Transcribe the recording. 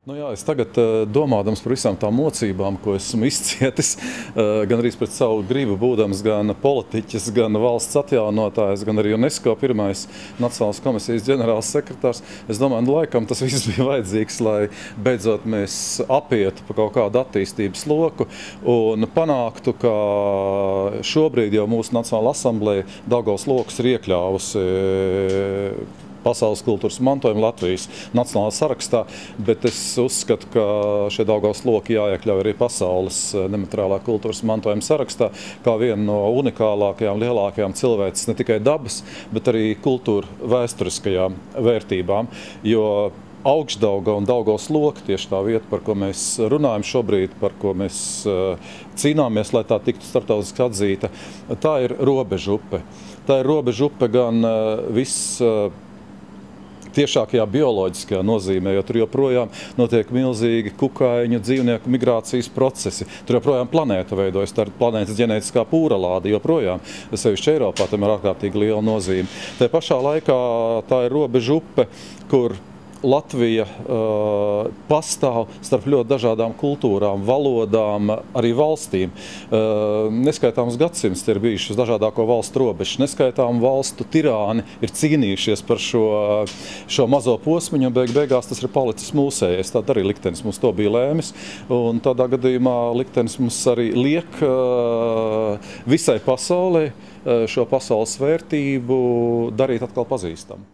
Nu jā, es tagad domādams par visām tām mocībām, ko esmu izcietis, gan arī pret savu gribu būdams gan politiķis, gan valsts atjaunotājs, gan arī UNESCO pirmais Nacionālās komisijas ģenerāls sekretārs. Es domāju, laikam tas viss bija vajadzīgs, lai beidzot mēs apietu pa kaut kādu attīstības loku un panāktu, ka šobrīd jau mūsu Nacionālā asambleja Daugavas lokus ir iekļāvusi Pasaules kultūras mantojuma Latvijas nacionālā sarakstā, bet es uzskatu, ka šie Daugavas loki jāiekļauj arī pasaules nemateriālā kultūras mantojuma sarakstā, kā viena no unikālākajām, lielākajām cilvēces ne tikai dabas, bet arī kultūra vēsturiskajām vērtībām, jo Augšdaugava un Daugavas loki, tieši tā vieta, par ko mēs runājam šobrīd, par ko mēs cīnāmies, lai tā tiktu starptautiski atzīta, tā ir robežu upe. Tā ir robežu upe gan viss tiešākajā bioloģiskajā nozīmē, jo tur joprojām notiek milzīgi kukaiņu dzīvnieku migrācijas procesi. Tur joprojām planēta veidojas, tā ir planētas ģenētiskā pūralāde joprojām. Sevišķi Eiropā tam ir ārkārtīgi liela nozīme. Te pašā laikā tā ir robežu upe, kur Latvija pastāv starp ļoti dažādām kultūrām, valodām, arī valstīm. Neskaitāms gadsimts ir bijušas dažādāko valstu robežas. Neskaitām valstu tirāni ir cīnījušies par šo mazo posmiņu, un beigās tas ir palicis mūsējais. Tad arī liktenis mums to bija lēmis, un tādā gadījumā liktenis mums arī liek visai pasaulē šo pasaules vērtību darīt atkal pazīstamu.